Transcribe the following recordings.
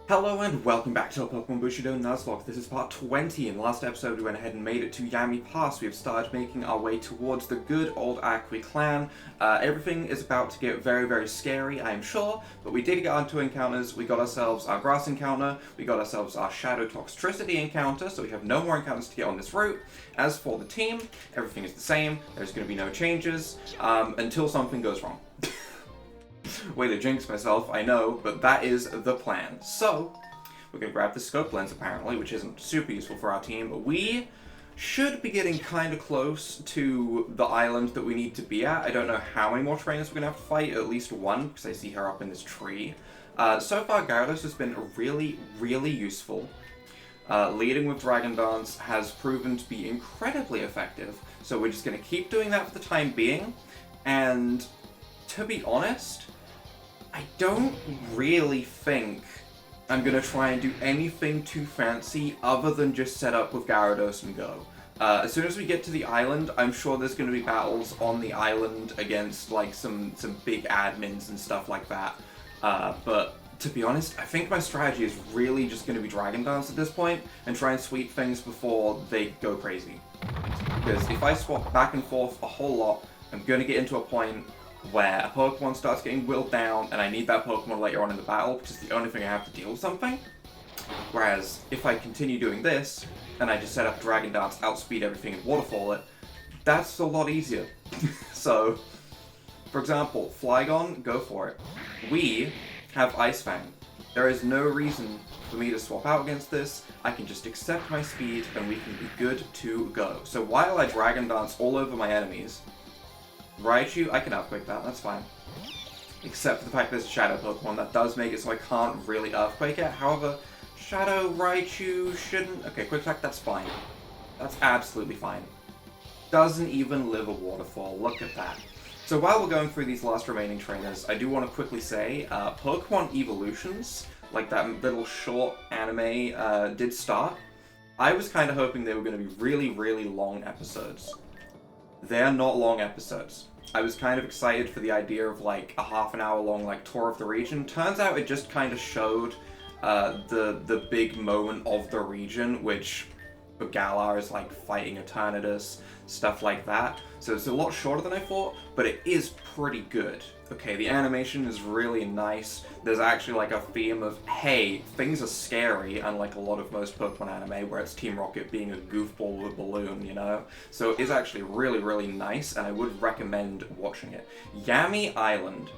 Hello and welcome back to our Pokemon Bushido Nuzlocke. This is part 20. In the last episode we went ahead and made it to Yami Pass. We have started making our way towards the good old Akui clan. Everything is about to get very scary, I am sure, but we did get on 2 encounters. We got ourselves our grass encounter, we got ourselves our shadow toxicity encounter, so we have no more encounters to get on this route. As for the team, everything is the same. There's going to be no changes until something goes wrong. Way to jinx myself, I know, but that is the plan. So, we're going to grab the scope lens apparently, which isn't super useful for our team, but we should be getting kind of close to the island that we need to be at. I don't know how many more trainers we're going to have to fight, at least one, because I see her up in this tree. So far, Gyarados has been really useful. Leading with Dragon Dance has proven to be incredibly effective, so we're just going to keep doing that for the time being, and to be honest, I don't really think I'm going to try and do anything too fancy other than just set up with Gyarados and go. As soon as we get to the island, I'm sure there's going to be battles on the island against like some big admins and stuff like that. But to be honest, I think my strategy is really just going to be Dragon Dance at this point and try and sweep things before they go crazy. Because if I swap back and forth a whole lot, I'm going to get into a point where a Pokemon starts getting willed down and I need that Pokemon later on in the battle, which is the only thing I have to deal with something. Whereas, if I continue doing this, and I just set up Dragon Dance, outspeed everything and Waterfall it, that's a lot easier. So, for example, Flygon, go for it. We have Ice Fang. There is no reason for me to swap out against this. I can just accept my speed and we can be good to go. So while I Dragon Dance all over my enemies, Raichu, I can Earthquake that, that's fine. Except for the fact there's a Shadow Pokemon, that does make it so I can't really Earthquake it. However, Shadow Raichu shouldn't... Okay, Quick Attack, that's fine. That's absolutely fine. Doesn't even live a Waterfall, look at that. So while we're going through these last remaining trainers, I do want to quickly say, Pokemon Evolutions, like that little short anime, did start. I was kind of hoping they were going to be really long episodes. They're not long episodes. I was kind of excited for the idea of like a half an hour long like tour of the region. Turns out it just kind of showed the big moment of the region, which for Galar is like fighting Eternatus, stuff like that. So it's a lot shorter than I thought, but it is pretty good. Okay, the animation is really nice. There's actually like a theme of, hey, things are scary, unlike a lot of most Pokemon anime where it's Team Rocket being a goofball with a balloon, you know? So it is actually really nice, and I would recommend watching it. Yami Island.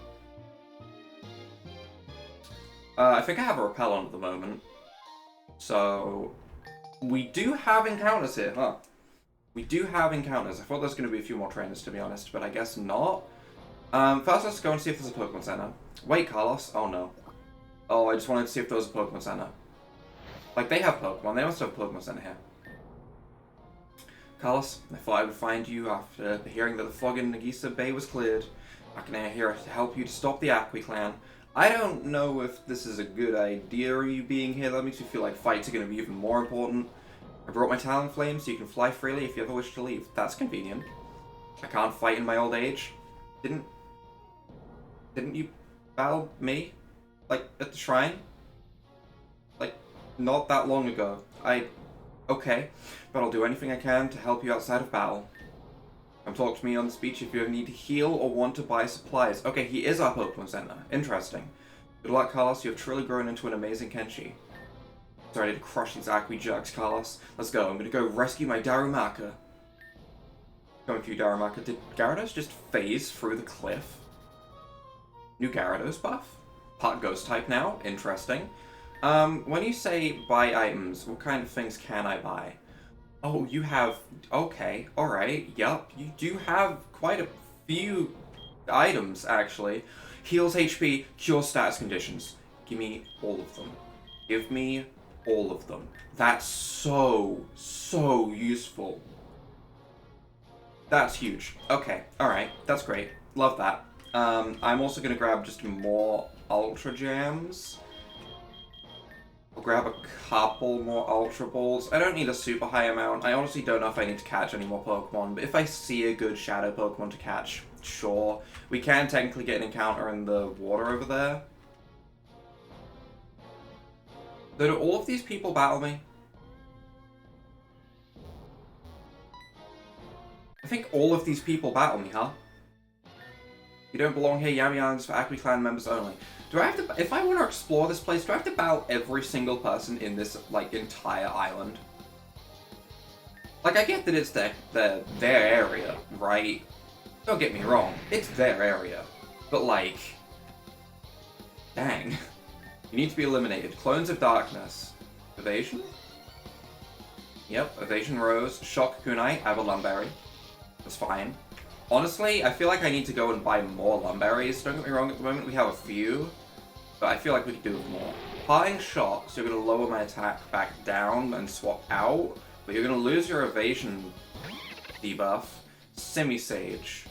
I think I have a Repellent at the moment. So, we do have encounters here, huh? We do have encounters. I thought there was going to be a few more trainers, to be honest, but I guess not. First let's go and see if there's a Pokemon Center. Wait, Carlos? Oh no. Oh, I just wanted to see if there was a Pokemon Center. Like, they have Pokemon. They must have a Pokemon Center here. Carlos, I thought I would find you after hearing that the fog in Nagisa Bay was cleared. I can here to help you to stop the Akui clan. I don't know if this is a good idea, you being here. That makes me feel like fights are going to be even more important. I brought my Talonflame so you can fly freely if you ever wish to leave. That's convenient. I can't fight in my old age. Didn't you battle me? Like, at the shrine? Like, not that long ago. Okay, but I'll do anything I can to help you outside of battle. Come talk to me on the speech if you ever need to heal or want to buy supplies. Okay, he is our Pokemon Center. Interesting. Good luck, Carlos. You have truly grown into an amazing Kenshi. Sorry to crush these Akui jerks, Carlos. Let's go. I'm gonna go rescue my Darumaka. Coming for you, Darumaka. Did Gyarados just phase through the cliff? New Gyarados buff? Part Ghost type now? Interesting. When you say buy items, what kind of things can I buy? Oh, you have... Okay, alright, yup. You do have quite a few items, actually. Heals HP, cures status conditions. Give me all of them. Give me all of them. That's so useful. That's huge. Okay, alright, that's great. Love that. I'm also going to grab just more Ultra Gems. I'll grab a couple more Ultra Balls. I don't need a super high amount. I honestly don't know if I need to catch any more Pokemon, but if I see a good Shadow Pokemon to catch, sure. We can technically get an encounter in the water over there. So do all of these people battle me? I think all of these people battle me, huh? You don't belong here, Yami Island is for Akui clan members only. Do I have to, if I want to explore this place, do I have to battle every single person in this, like, entire island? Like, I get that it's their area, right? Don't get me wrong, it's their area. But, like, dang. You need to be eliminated. Clones of Darkness. Evasion? Yep, Evasion Rose. Shock Kunai. I have a Lumberry. That's fine. Honestly, I feel like I need to go and buy more Lumberries. Don't get me wrong, at the moment we have a few. But I feel like we could do with more. Parting Shock, so you're going to lower my attack back down and swap out. But you're going to lose your Evasion debuff. Semi-Sage.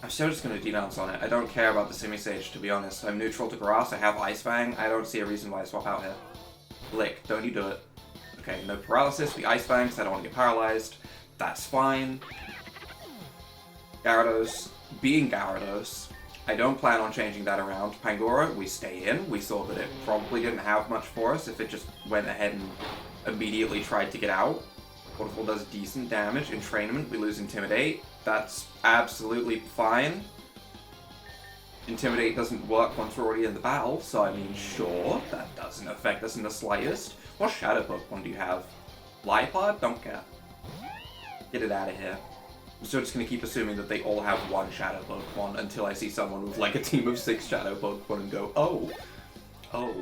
I'm still just going to denounce on it. I don't care about the Semi-Sage, to be honest. I'm neutral to grass, I have Ice Fang. I don't see a reason why I swap out here. Lick, don't you do it. Okay, no paralysis. We Ice Fang, because I don't want to get paralyzed. That's fine. Gyarados. Being Gyarados. I don't plan on changing that around. Pangoro, we stay in. We saw that it probably didn't have much for us if it just went ahead and immediately tried to get out. Waterfall does decent damage. Entrainment, we lose Intimidate. That's absolutely fine. Intimidate doesn't work once we're already in the battle, so I mean, sure, that doesn't affect us in the slightest. What Shadow Pokemon do you have? Liepard? Don't care. Get it out of here. I'm still just going to keep assuming that they all have one Shadow Pokemon until I see someone with like a team of 6 Shadow Pokemon and go, oh. Oh.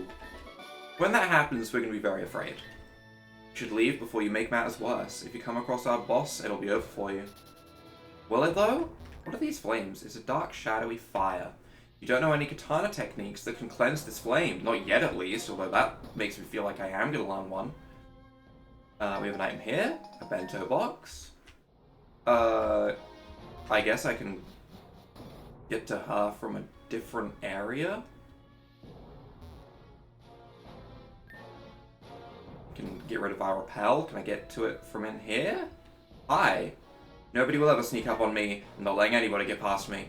When that happens, we're going to be very afraid. You should leave before you make matters worse. If you come across our boss, it'll be over for you. Will it though? What are these flames? It's a dark, shadowy fire. You don't know any katana techniques that can cleanse this flame. Not yet, at least, although that makes me feel like I am going to learn one. We have an item here. A bento box. I guess I can get to her from a different area. Can get rid of our repel. Can I get to it from in here? Hi. Nobody will ever sneak up on me. I'm not letting anybody get past me.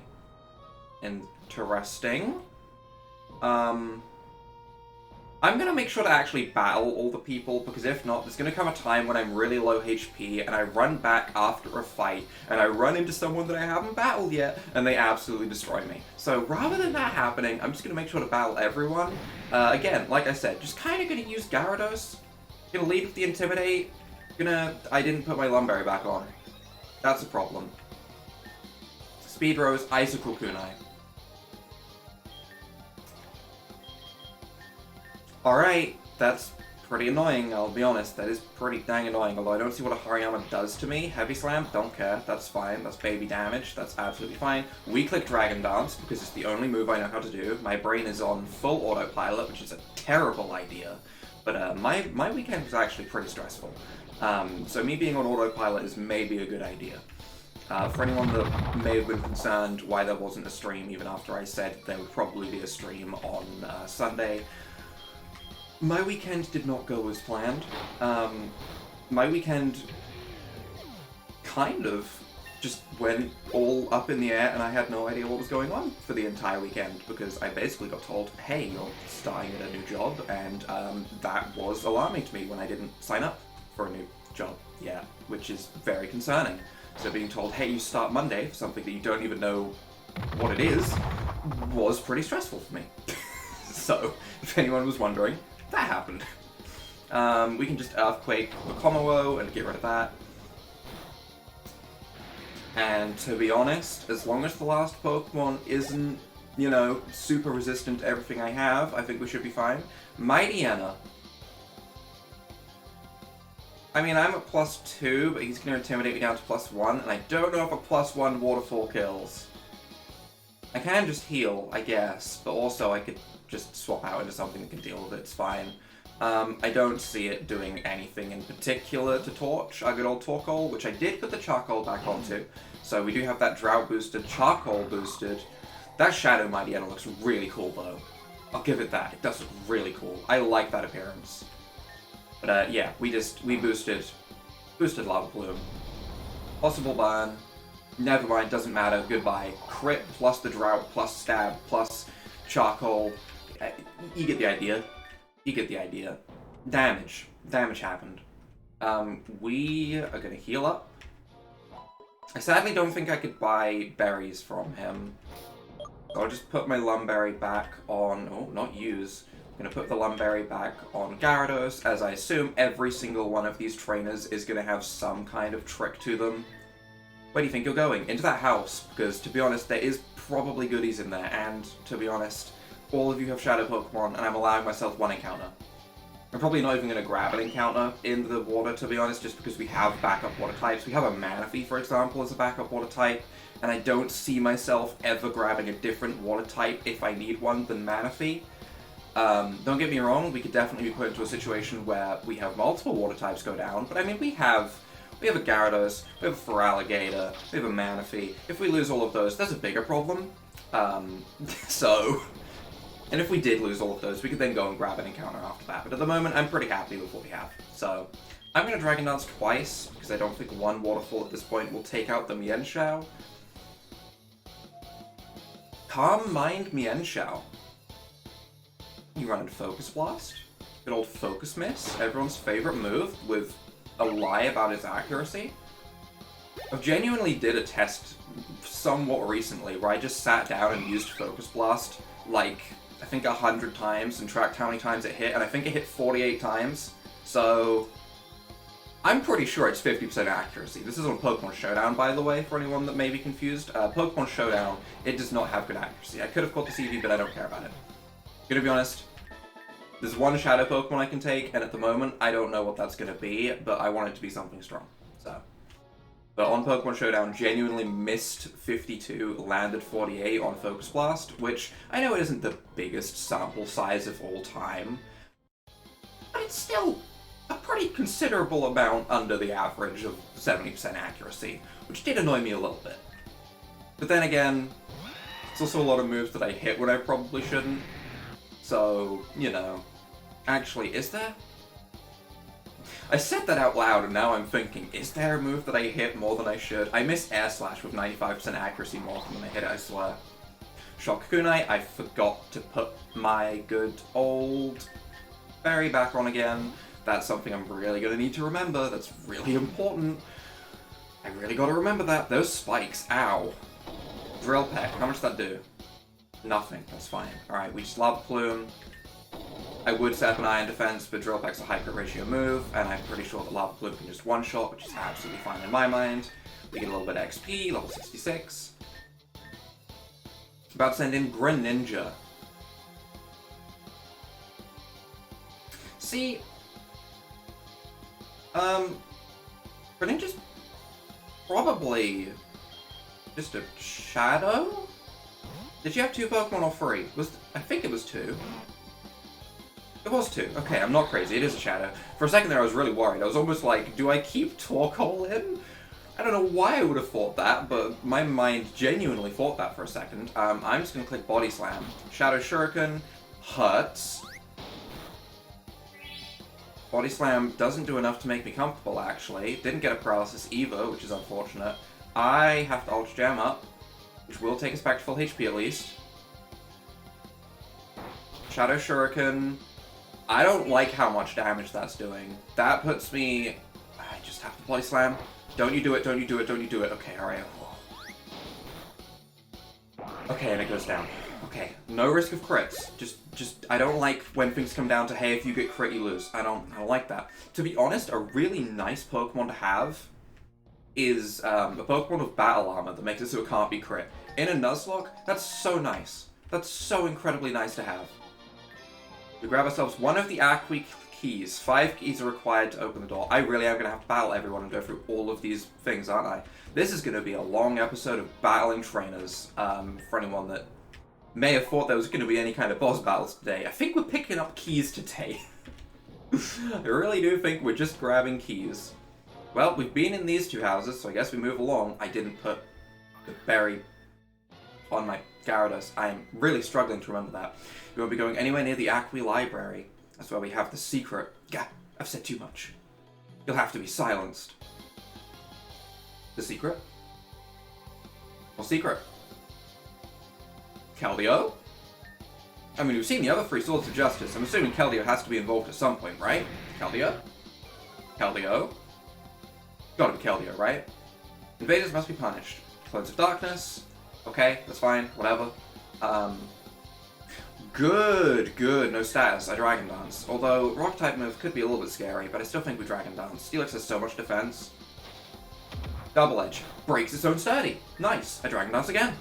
Interesting. I'm going to make sure to actually battle all the people, because if not, there's going to come a time when I'm really low HP, and I run back after a fight, and I run into someone that I haven't battled yet, and they absolutely destroy me. So rather than that happening, I'm just going to make sure to battle everyone. Again, like I said, just kind of going to use Gyarados. Going to lead with the Intimidate. I didn't put my Lumberry back on. That's a problem. Speed Rose, Icicle Kunai. Alright, that's pretty annoying, I'll be honest. That is pretty dang annoying, although I don't see what a Hariyama does to me. Heavy Slam, don't care, that's fine. That's baby damage, that's absolutely fine. We-click Dragon Dance, because it's the only move I know how to do. My brain is on full autopilot, which is a terrible idea. But my weekend was actually pretty stressful. So me being on autopilot is maybe a good idea. For anyone that may have been concerned why there wasn't a stream even after I said there would probably be a stream on Sunday, my weekend did not go as planned. My weekend kind of just went all up in the air, and I had no idea what was going on for the entire weekend, because I basically got told, hey, you're starting at a new job, and that was alarming to me when I didn't sign up for a new job yet, which is very concerning. So being told, hey, you start Monday for something that you don't even know what it is, was pretty stressful for me. So, if anyone was wondering, that happened. We can just Earthquake the Komowo and get rid of that. And to be honest, as long as the last Pokemon isn't, you know, super resistant to everything I have, I think we should be fine. Mightyena. I mean, I'm at +2, but he's going to intimidate me down to +1, and I don't know if a +1 Waterfall kills. I can just heal, I guess, but also I could just swap out into something that can deal with it, it's fine. I don't see it doing anything in particular to Torch, our good old Torkoal, which I did put the Charcoal back onto. So we do have that Drought boosted, Charcoal boosted. That Shadow Mightyena looks really cool though. I'll give it that, it does look really cool. I like that appearance. But yeah, we boosted Lava Plume. Possible burn. Never mind, doesn't matter, goodbye. Crit plus the Drought plus Stab plus Charcoal. You get the idea. You get the idea. Damage. Damage happened. We are gonna heal up. I sadly don't think I could buy berries from him. So I'll just put my Lumberry back on... Oh, not use. I'm gonna put the Lumberry back on Gyarados, as I assume every single one of these trainers is gonna have some kind of trick to them. Where do you think you're going? Into that house, because to be honest, there is probably goodies in there, and to be honest, all of you have Shadow Pokemon, and I'm allowing myself one encounter. I'm probably not even going to grab an encounter in the water, to be honest, just because we have backup water types. We have a Manaphy, for example, as a backup water type, and I don't see myself ever grabbing a different water type if I need one than Manaphy. Don't get me wrong, we could definitely be put into a situation where we have multiple water types go down, but I mean, we have a Gyarados, we have a Feraligatr, we have a Manaphy. If we lose all of those, there's a bigger problem. And if we did lose all of those, we could then go and grab an encounter after that. But at the moment, I'm pretty happy with what we have. So, I'm going to Dragon Dance twice, because I don't think one Waterfall at this point will take out the Mienshao. Calm Mind Mienshao. You run into Focus Blast. Good old Focus Miss. Everyone's favorite move, with a lie about its accuracy. I genuinely did a test somewhat recently, where I just sat down and used Focus Blast, like... I think 100 times and tracked how many times it hit, and I think it hit 48 times. So, I'm pretty sure it's 50% accuracy. This is on Pokemon Showdown, by the way, for anyone that may be confused. Pokemon Showdown, it does not have good accuracy. I could have caught the CV, but I don't care about it. Gonna be honest, there's one Shadow Pokemon I can take, and at the moment, I don't know what that's gonna be, but I want it to be something strong. So. But on Pokemon Showdown, genuinely missed 52, landed 48 on Focus Blast, which I know it isn't the biggest sample size of all time, but it's still a pretty considerable amount under the average of 70% accuracy, which did annoy me a little bit. But then again, it's also a lot of moves that I hit when I probably shouldn't, so, you know. Actually, is there? I said that out loud, and now I'm thinking, is there a move that I hit more than I should? I missed Air Slash with 95% accuracy more than I hit it, I swear. Shock Kunai, I forgot to put my good old berry back on again. That's something I'm really going to need to remember. That's really important. I really got to remember that. Those spikes, ow. Drill Peck, how much does that do? Nothing, that's fine. Alright, we just Lava Plume. I would set up an Iron Defense, but Drill Peck's a high crit ratio move, and I'm pretty sure that Lava Plume can just one-shot, which is absolutely fine in my mind. We get a little bit of XP, level 66. About to send in Greninja. See, Greninja's probably just a Shadow? Did you have 2 Pokemon or 3? I think it was 2. It was 2. Okay, I'm not crazy. It is a Shadow. For a second there, I was really worried. I was almost like, do I keep Torkoal in? I don't know why I would have thought that, but my mind genuinely thought that for a second. I'm just going to click Body Slam. Shadow Shuriken hurts. Body Slam doesn't do enough to make me comfortable, actually. Didn't get a Paralysis either, which is unfortunate. I have to Ultra Jam up, which will take us back to full HP at least. Shadow Shuriken. I don't like how much damage that's doing. That puts me... I just have to Body Slam. Don't you do it, don't you do it, don't you do it. Okay, alright. Okay, and it goes down. Okay, no risk of crits. Just, I don't like when things come down to, hey, if you get crit, you lose. I don't like that. To be honest, a really nice Pokemon to have is a Pokemon with Battle Armor that makes it so it can't be crit. In a Nuzlocke, that's so nice. That's so incredibly nice to have. We grab ourselves one of the Akui keys. 5 keys are required to open the door. I really am going to have to battle everyone and go through all of these things, aren't I? This is going to be a long episode of battling trainers, for anyone that may have thought there was going to be any kind of boss battles today. I think we're picking up keys today. I really do think we're just grabbing keys. Well, we've been in these 2 houses, so I guess we move along. I didn't put the berry on my Gyarados. I'm really struggling to remember that. We won't be going anywhere near the Akui library. That's where we have the secret. Gah, I've said too much. You'll have to be silenced. The secret? What secret? Keldeo? I mean, we've seen the other three Swords of Justice. I'm assuming Keldeo has to be involved at some point, right? Keldeo? Keldeo? Gotta be Keldeo, right? Invaders must be punished. Clones of Darkness. Okay, that's fine. Whatever. Good. No status. I Dragon Dance. Although, Rock-type moves could be a little bit scary, but I still think we Dragon Dance. Steelix has so much defense. Double Edge. Breaks its own sturdy. Nice. I Dragon Dance again.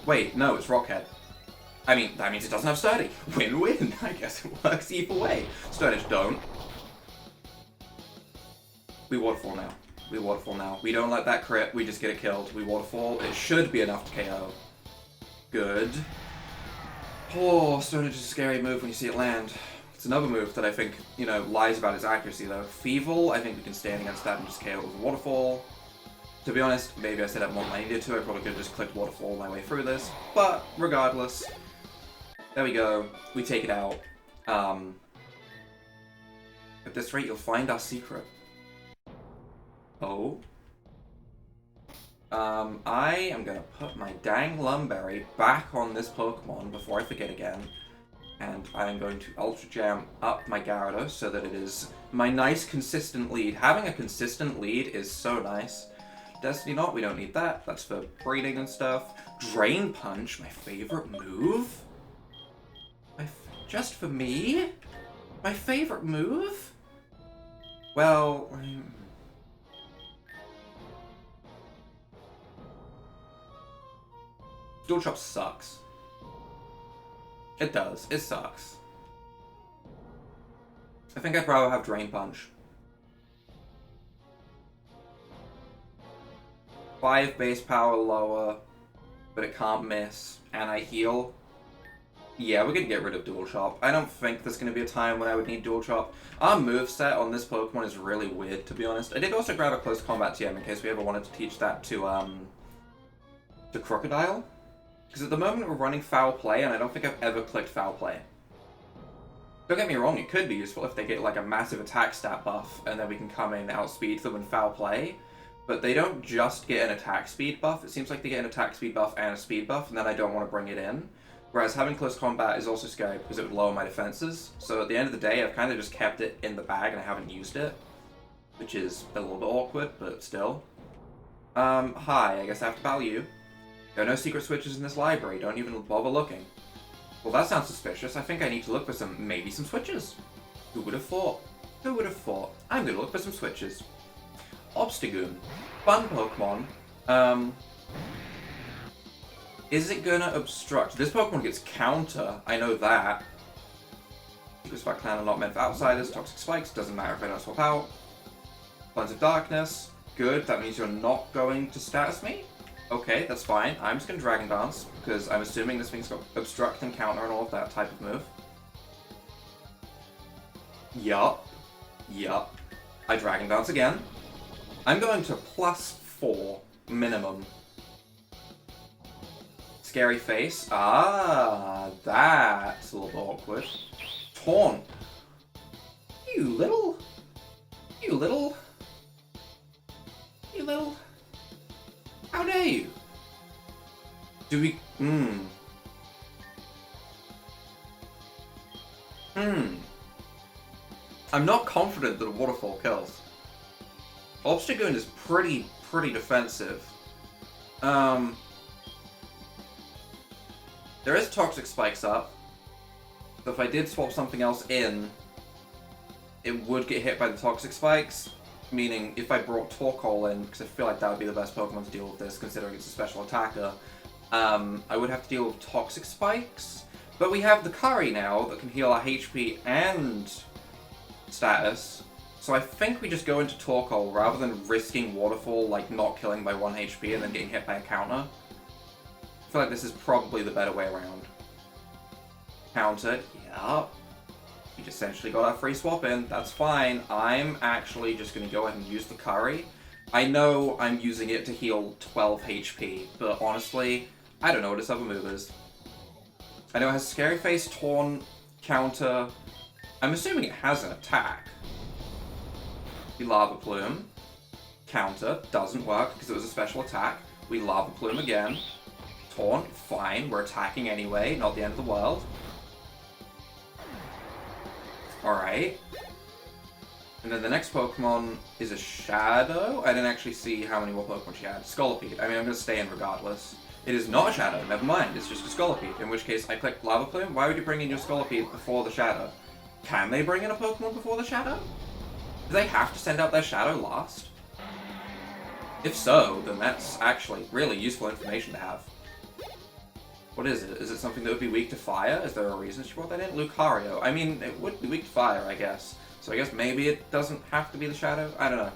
Wait, no, it's Rockhead. I mean, that means it doesn't have sturdy. Win-win. I guess it works either way. Stern Edge don't. We Waterfall now. We Waterfall now. We don't let that crit, we just get it killed. We Waterfall. It should be enough to KO. Good. Oh, Stone Edge is a scary move when you see it land. It's another move that I think, you know, lies about its accuracy though. Feeble, I think we can stand against that and just KO it with a Waterfall. To be honest, maybe I set up more than I needed to. I probably could have just clicked Waterfall my way through this. But, regardless. There we go. We take it out. At this rate, you'll find our secret. Oh. I am gonna put my dang Lumberry back on this Pokemon before I forget again. And I am going to Ultra Jam up my Gyarados so that it is my nice consistent lead. Having a consistent lead is so nice. Destiny Knot, we don't need that. That's for breeding and stuff. Drain Punch, my favorite move? Just for me? My favorite move? Well... Dual Chop sucks. It does. It sucks. I think I'd rather have Drain Punch. 5 base power lower, but it can't miss, and I heal. Yeah, we're gonna get rid of Dual Chop. I don't think there's gonna be a time when I would need Dual Chop. Our moveset on this Pokemon is really weird, to be honest. I did also grab a Close Combat TM in case we ever wanted to teach that to Crocodile. Because at the moment we're running Foul Play, and I don't think I've ever clicked Foul Play. Don't get me wrong, it could be useful if they get like a massive attack stat buff, and then we can come in, outspeed them and Foul Play. But they don't just get an attack speed buff, it seems like they get an attack speed buff and a speed buff, and then I don't want to bring it in. Whereas having Close Combat is also scary because it would lower my defenses. So at the end of the day, I've kind of just kept it in the bag and I haven't used it. Which is a little bit awkward, but still. Hi, I guess I have to battle you. There are no secret switches in this library, don't even bother looking. Well, that sounds suspicious. I think I need to look for maybe some switches. Who would have thought? Who would have thought? I'm gonna look for some switches. Obstagoon. Fun Pokemon. Is it gonna obstruct? This Pokemon gets counter, I know that. Secret Spark Clan are not meant for outsiders. Toxic Spikes, doesn't matter if I don't swap out. Clones of Darkness, good, that means you're not going to status me? Okay, that's fine. I'm just gonna Dragon Dance, because I'm assuming this thing's got obstruct and counter and all of that type of move. Yup. I Dragon Dance again. I'm going to +4 minimum. Scary Face. Ah, that's a little awkward. Taunt. You little. How dare you? Do we... I'm not confident that a Waterfall kills. Obstagoon is pretty defensive. There is Toxic Spikes up, so if I did swap something else in, it would get hit by the Toxic Spikes, meaning if I brought Torkoal in, because I feel like that would be the best Pokemon to deal with this, considering it's a special attacker, I would have to deal with Toxic Spikes, but we have the Curry now that can heal our HP and status, so I think we just go into Torkoal rather than risking Waterfall, like not killing by 1 HP and then getting hit by a counter. I feel like this is probably the better way around. Countered, yup. We just essentially got our free swap in, that's fine. I'm actually just going to go ahead and use the Curry. I know I'm using it to heal 12 HP, but honestly, I don't know what its other move is. I know it has Scary Face, Taunt, Counter. I'm assuming it has an attack. We Lava Plume. Counter, doesn't work because it was a special attack. We Lava Plume again. Taunt, fine, we're attacking anyway, not the end of the world. Alright. And then the next Pokemon is a Shadow. I didn't actually see how many more Pokemon she had. Scolipede. I mean, I'm going to stay in regardless. It is not a Shadow. Never mind. It's just a Scolipede. In which case, I click Lava Plume. Why would you bring in your Scolipede before the Shadow? Can they bring in a Pokemon before the Shadow? Do they have to send out their Shadow last? If so, then that's actually really useful information to have. What is it? Is it something that would be weak to fire? Is there a reason she brought that in? Lucario. I mean, it would be weak to fire, I guess. So I guess maybe it doesn't have to be the Shadow? I don't know.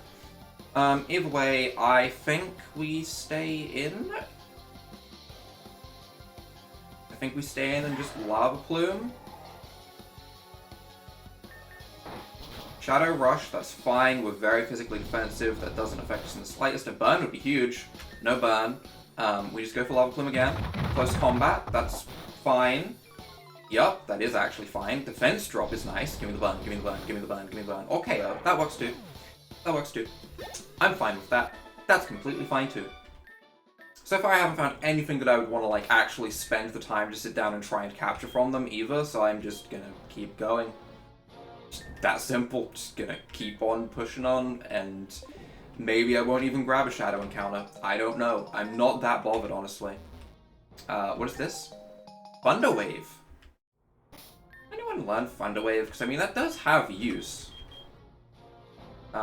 Either way, I think we stay in. I think we stay in and just Lava Plume. Shadow Rush, that's fine. We're very physically defensive. That doesn't affect us in the slightest. A burn would be huge. No burn. We just go for Lava Plume again. Close combat, that's fine. Yup, that is actually fine. Defense drop is nice. Give me the burn, give me the burn, give me the burn, give me the burn. Okay, that works too. That works too. I'm fine with that. That's completely fine too. So far I haven't found anything that I would want to like actually spend the time to sit down and try and capture from them either, so I'm just gonna keep going. Just that simple. Just gonna keep on pushing on, and maybe I won't even grab a Shadow encounter. I don't know. I'm not that bothered, honestly. What is this? Thunder Wave. Anyone learn Thunder Wave? Because, I mean, that does have use. It's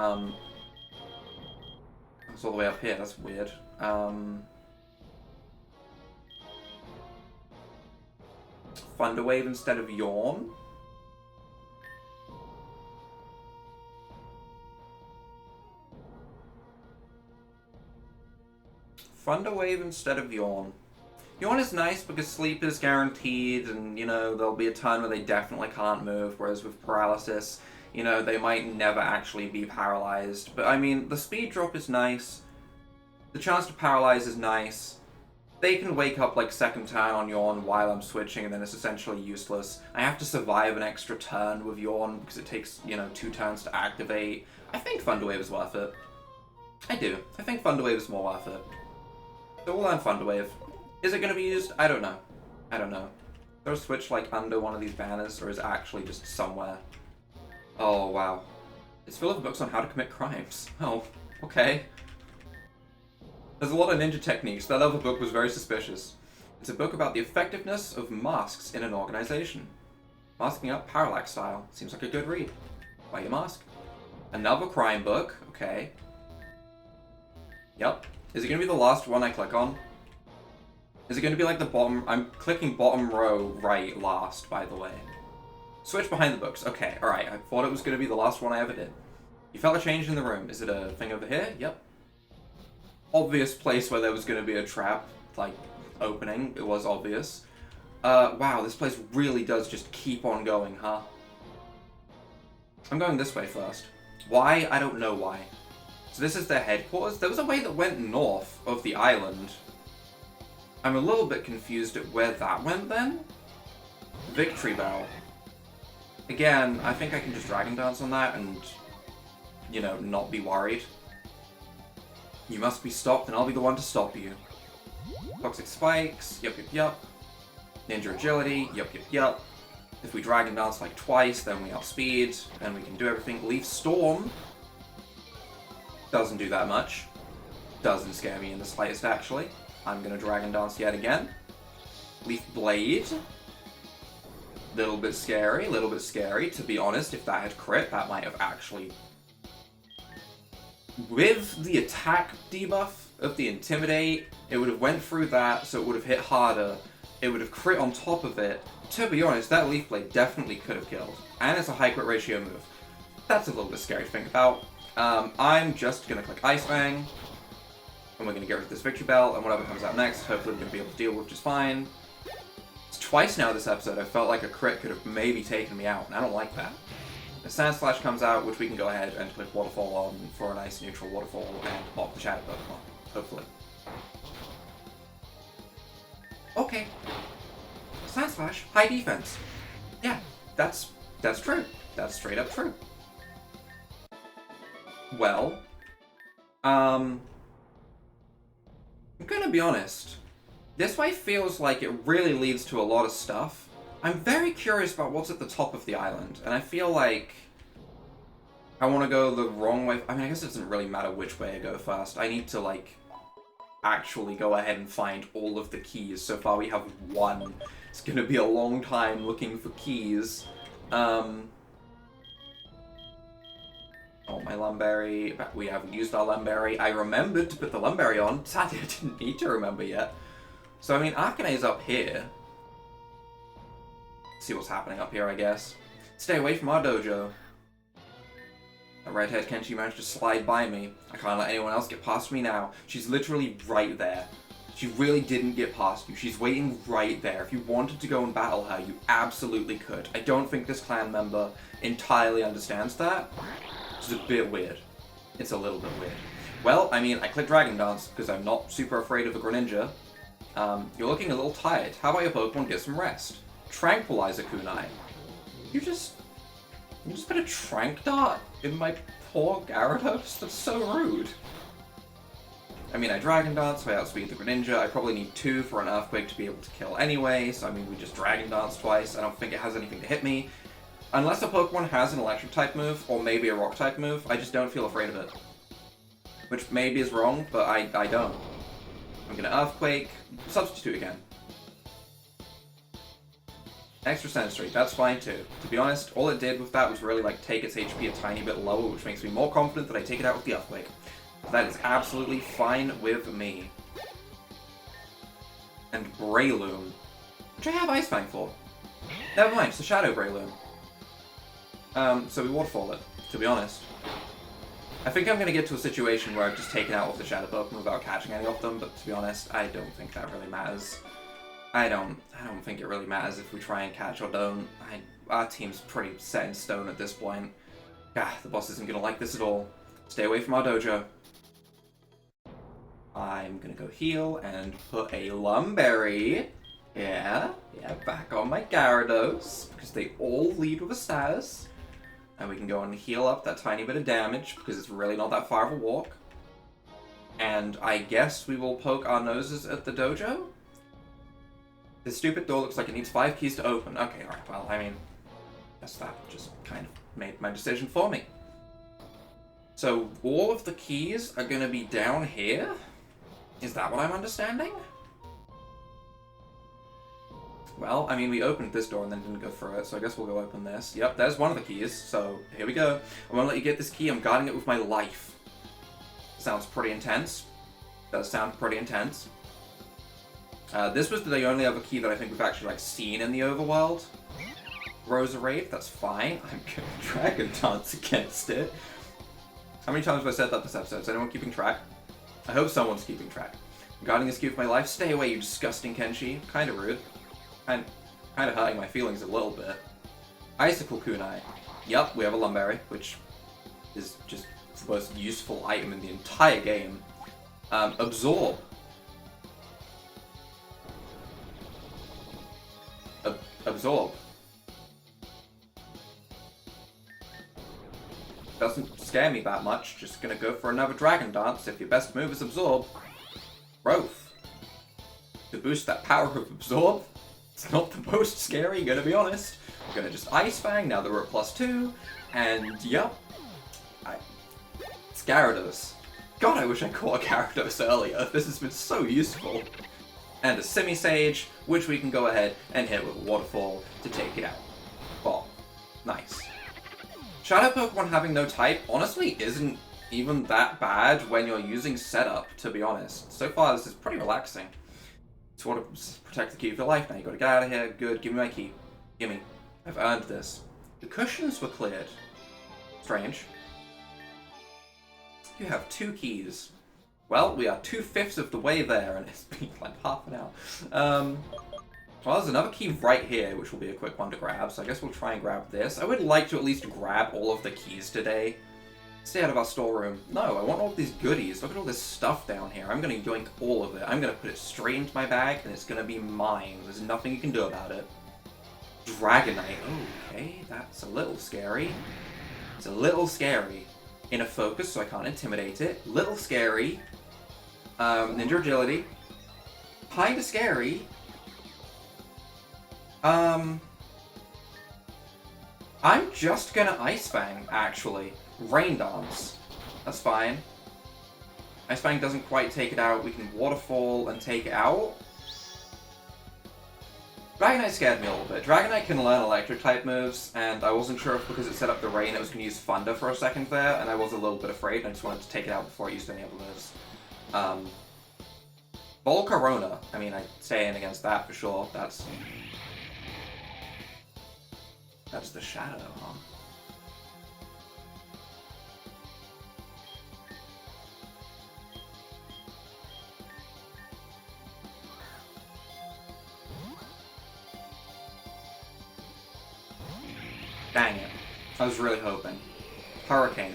all the way up here. That's weird. Thunder Wave instead of Yawn? Thunder Wave instead of Yawn. Yawn is nice because sleep is guaranteed, and, you know, there'll be a turn where they definitely can't move, whereas with paralysis, you know, they might never actually be paralyzed. But, I mean, the speed drop is nice. The chance to paralyze is nice. They can wake up, like, second turn on Yawn while I'm switching, and then it's essentially useless. I have to survive an extra turn with Yawn because it takes, you know, 2 turns to activate. I think Thunder Wave is worth it. I do. I think Thunder Wave is more worth it. So we'll learn Thunder Wave. Is it going to be used? I don't know. I don't know. Is there a switch like under one of these banners, or is it actually just somewhere? Oh, wow. It's full of books on how to commit crimes. Oh, okay. There's a lot of ninja techniques. That other book was very suspicious. It's a book about the effectiveness of masks in an organization. Masking up parallax style. Seems like a good read. Why you mask? Another crime book. Okay. Yep. Is it going to be the last one I click on? Is it going to be like the bottom... I'm clicking bottom row right last, by the way. Switch behind the books. Okay, alright. I thought it was going to be the last one I ever did. You felt a change in the room. Is it a thing over here? Yep. Obvious place where there was going to be a trap, like, opening. It was obvious. Wow, this place really does just keep on going, huh? I'm going this way first. Why? I don't know why. So this is their headquarters? There was a way that went north of the island. I'm a little bit confused at where that went then. Victory Bell. Again, I think I can just Dragon Dance on that and, you know, not be worried. You must be stopped and I'll be the one to stop you. Toxic Spikes, yup yup yup. Ninja Agility, yup yup yup. If we Dragon Dance like twice, then we outspeed, and we can do everything. Leaf Storm doesn't do that much. Doesn't scare me in the slightest, actually. I'm gonna Dragon Dance yet again. Leaf Blade. Little bit scary, little bit scary. To be honest, if that had crit, that might have actually... With the attack debuff of the Intimidate, it would have went through that, so it would have hit harder. It would have crit on top of it. To be honest, that Leaf Blade definitely could have killed. And it's a high crit ratio move. That's a little bit scary to think about. I'm just gonna click Ice Fang. And we're gonna get rid of this Victory Bell, and whatever comes out next, hopefully we're gonna be able to deal with just fine. It's twice now this episode I felt like a crit could have maybe taken me out, and I don't like that. The Sand Slash comes out, which we can go ahead and click Waterfall on for a nice neutral Waterfall and pop the Shadow Pokemon, hopefully. Okay. Sand Slash, high defense. Yeah, that's true. That's straight up true. Well, I'm gonna be honest. This way feels like it really leads to a lot of stuff. I'm very curious about what's at the top of the island, and I feel like I want to go the wrong way. I mean, I guess it doesn't really matter which way I go first. I need to, like, actually go ahead and find all of the keys. So far we have one. It's gonna be a long time looking for keys. Oh, my Lumberry. We haven't used our Lumberry. I remembered to put the Lumberry on. Sadly, I didn't need to remember yet. So, I mean, Akane's up here. Let's see what's happening up here, I guess. Stay away from our dojo. That redhead Kenshi managed to slide by me. I can't let anyone else get past me now. She's literally right there. She really didn't get past you. She's waiting right there. If you wanted to go and battle her, you absolutely could. I don't think this clan member entirely understands that. It's a bit weird. It's a little bit weird. Well, I mean, I clicked Dragon Dance because I'm not super afraid of a Greninja. You're looking a little tired. How about your Pokemon get some rest? Tranquilizer Kunai. You just put a Trank Dart in my poor Gyarados? That's so rude. I mean, I Dragon Dance, so I outspeed the Greninja. I probably need 2 for an Earthquake to be able to kill anyway, so I mean, we just Dragon Dance twice. I don't think it has anything to hit me. Unless a Pokemon has an electric type move, or maybe a rock type move, I just don't feel afraid of it. Which maybe is wrong, but I don't. I'm gonna Earthquake, substitute again. Extra Sensory, that's fine too. To be honest, all it did with that was really like take its HP a tiny bit lower, which makes me more confident that I take it out with the Earthquake. That is absolutely fine with me. And Breloom, which I have Ice Fang for. Never mind, it's a Shadow Breloom. So we Waterfall it, to be honest. I think I'm going to get to a situation where I've just taken out all the Shadow Pokemon without catching any of them, but to be honest, I don't think that really matters. I don't think it really matters if we try and catch or don't. Our team's pretty set in stone at this point. The boss isn't going to like this at all. Stay away from our dojo. I'm going to go heal and put a Lumberry. Yeah, back on my Gyarados, because they all lead with a status. And we can go and heal up that tiny bit of damage, because it's really not that far of a walk. And I guess we will poke our noses at the dojo? This stupid door looks like it needs 5 keys to open. Okay, alright, well, I mean, guess that just kind of made my decision for me. So, all of the keys are going to be down here? Is that what I'm understanding? Well, I mean, we opened this door and then didn't go through it, so I guess we'll go open this. Yep, there's one of the keys, so here we go. I won't let you get this key, I'm guarding it with my life. Sounds pretty intense. Does sound pretty intense. This was the only other key that I think we've actually, like, seen in the overworld. Roserade, that's fine. I'm gonna Dragon Dance against it. How many times have I said that this episode? Is anyone keeping track? I hope someone's keeping track. I'm guarding this key with my life. Stay away, you disgusting Kenshi. Kinda rude. Kind of hurting my feelings a little bit. Icicle Kunai. Yup, we have a Lumberry, which is just the most useful item in the entire game. Absorb. Absorb. Doesn't scare me that much. Just gonna go for another Dragon Dance if your best move is Absorb. Growth. To boost that power of Absorb. It's not the most scary, gonna be honest. I'm gonna just Ice Fang now that we're at +2, and yep. It's Gyarados. God, I wish I caught a Gyarados earlier. This has been so useful. And a Simisage, which we can go ahead and hit with a Waterfall to take it out. Well, nice. Shadow Pokemon having no type honestly isn't even that bad when you're using setup, to be honest. So far, this is pretty relaxing. Just want to protect the key of your life now. You gotta get out of here. Good, give me my key. Gimme. I've earned this. The cushions were cleared. Strange. You have 2 keys. Well, we are 2/5 of the way there, and it's been like half an hour. Well, there's another key right here, which will be a quick one to grab, so I guess we'll try and grab this. I would like to at least grab all of the keys today. Stay out of our storeroom. No, I want all of these goodies. Look at all this stuff down here. I'm going to yoink all of it. I'm going to put it straight into my bag, and it's going to be mine. There's nothing you can do about it. Dragonite. Okay, that's a little scary. It's a little scary. Inner Focus, so I can't intimidate it. Little scary. Ninja Agility. Kinda scary. I'm just gonna Ice Fang, actually. Rain Dance. That's fine. Ice Fang doesn't quite take it out. We can Waterfall and take it out. Dragonite scared me a little bit. Dragonite can learn electric type moves, and I wasn't sure if because it set up the rain it was going to use Thunder for a second there, and I was a little bit afraid, and I just wanted to take it out before it used any other moves. Volcarona, I mean, I stay in against that for sure. That's the Shadow, huh? Dang it. I was really hoping. Hurricane.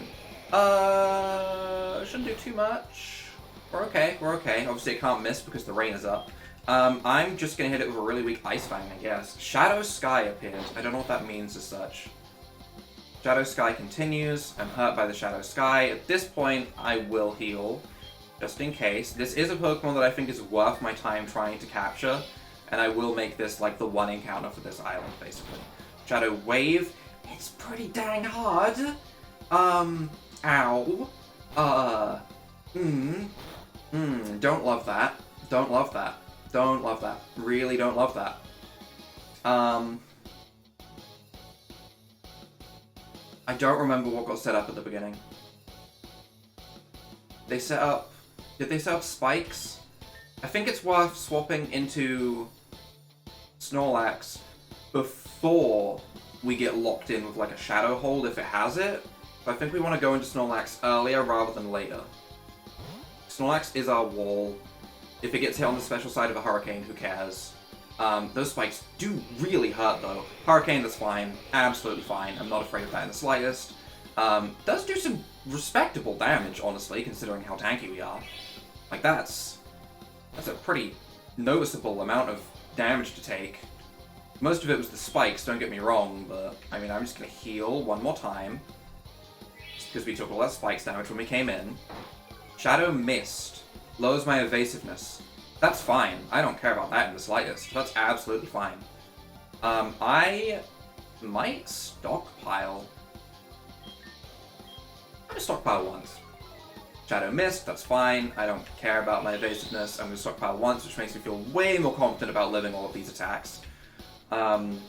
Shouldn't do too much. We're okay, we're okay. Obviously it can't miss because the rain is up. I'm just gonna hit it with a really weak Ice Fang, I guess. Shadow Sky appeared. I don't know what that means as such. Shadow Sky continues. I'm hurt by the Shadow Sky. At this point, I will heal, just in case. This is a Pokemon that I think is worth my time trying to capture, and I will make this like the one encounter for this island, basically. Shadow Wave. It's pretty dang hard. Ow. Don't love that. Don't love that. Don't love that. Really don't love that. I don't remember what got set up at the beginning. Did they set up spikes? I think it's worth swapping into Snorlax before we get locked in with like a Shadow Hold if it has it. But I think we want to go into Snorlax earlier rather than later. Snorlax is our wall. If it gets hit on the special side of a Hurricane, who cares? Those spikes do really hurt though. Hurricane, that's fine. Absolutely fine. I'm not afraid of that in the slightest. Does do some respectable damage, honestly, considering how tanky we are. Like that's a pretty noticeable amount of damage to take. Most of it was the spikes, don't get me wrong, but I mean, I'm just gonna heal one more time. Just because we took all that spikes damage when we came in. Shadow Mist lowers my evasiveness. That's fine. I don't care about that in the slightest. That's absolutely fine. I might stockpile. I'm gonna stockpile once. Shadow Mist, that's fine. I don't care about my evasiveness. I'm gonna stockpile once, which makes me feel way more confident about living all of these attacks. And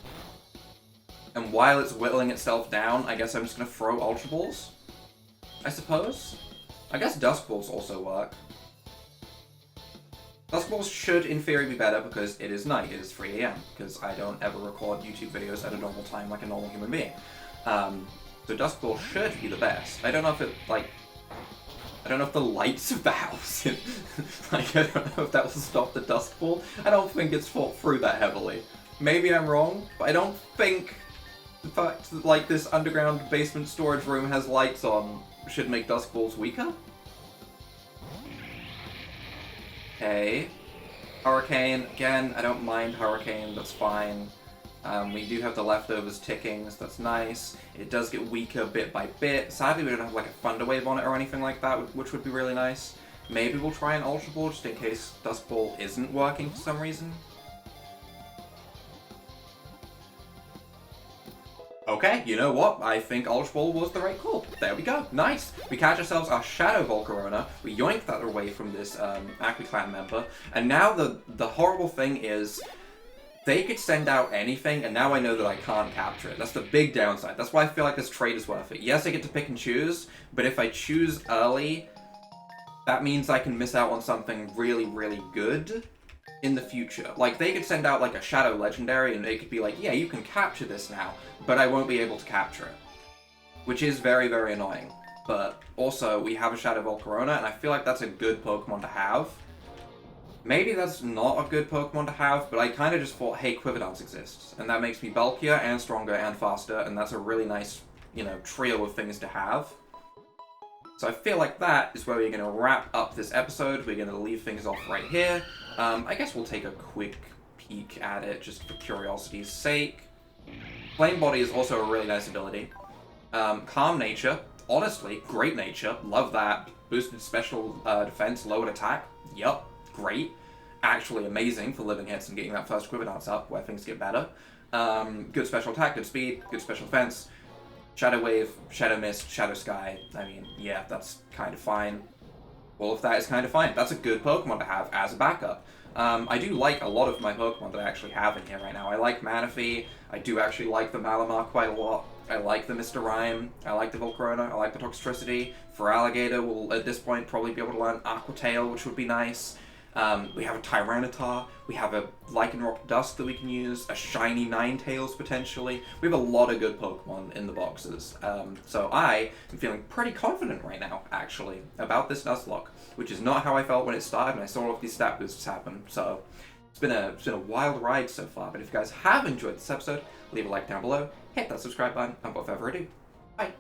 while it's whittling itself down, I guess I'm just gonna throw Ultra Balls, I suppose. I guess Dusk Balls also work. Dusk Balls should, in theory, be better because it is night. It is 3 AM, because I don't ever record YouTube videos at a normal time like a normal human being. So Dusk Ball should be the best. I don't know if it, like... I don't know if the lights of the house... like, I don't know if that will stop the Dusk Ball. I don't think it's fought through that heavily. Maybe I'm wrong, but I don't think the fact that, like, this underground basement storage room has lights on should make Dusk Balls weaker. Okay. Hurricane, again, I don't mind Hurricane, that's fine. We do have the leftovers ticking, so that's nice. It does get weaker bit by bit. Sadly, we don't have like a Thunder Wave on it or anything like that, which would be really nice. Maybe we'll try an Ultra Ball just in case Dusk Ball isn't working for some reason. Okay, you know what? I think Ultra Ball was the right call. There we go. Nice. We catch ourselves our Shadow Volcarona. We yoink that away from this Akui clan member. And now the horrible thing is, they could send out anything, and now I know that I can't capture it. That's the big downside. That's why I feel like this trade is worth it. Yes, I get to pick and choose, but if I choose early, that means I can miss out on something really, really good in the future. Like, they could send out like a Shadow Legendary, and they could be like, yeah, you can capture this now, but I won't be able to capture it. Which is very, very annoying. But also, we have a Shadow Volcarona, and I feel like that's a good Pokemon to have. Maybe that's not a good Pokemon to have, but I kind of just thought, hey, Quiver Dance exists, and that makes me bulkier and stronger and faster, and that's a really nice, you know, trio of things to have. So I feel like that is where we're going to wrap up this episode. We're going to leave things off right here. I guess we'll take a quick peek at it, just for curiosity's sake. Flame Body is also a really nice ability. Calm Nature, honestly, great nature, love that. Boosted special defense, lowered attack, yup. Great. Actually amazing for living hits and getting that first Quiver Dance up where things get better. Good special attack, good speed, good special defense. Shadow Wave, Shadow Mist, Shadow Sky. I mean, yeah, that's kind of fine. All of that is kind of fine. That's a good Pokemon to have as a backup. I do like a lot of my Pokemon that I actually have in here right now. I like Manaphy. I do actually like the Malamar quite a lot. I like the Mr. Rhyme. I like the Volcarona. I like the Toxtricity. For Alligator, we'll at this point probably be able to learn Aqua Tail, which would be nice. We have a Tyranitar. We have a Lycanroc Dusk that we can use. A shiny Ninetales potentially. We have a lot of good Pokemon in the boxes. So I am feeling pretty confident right now, actually, about this Nuzlocke, which is not how I felt when it started and I saw all of these stat boosts happen. So it's been a wild ride so far. But if you guys have enjoyed this episode, leave a like down below, hit that subscribe button, and without further ado, bye.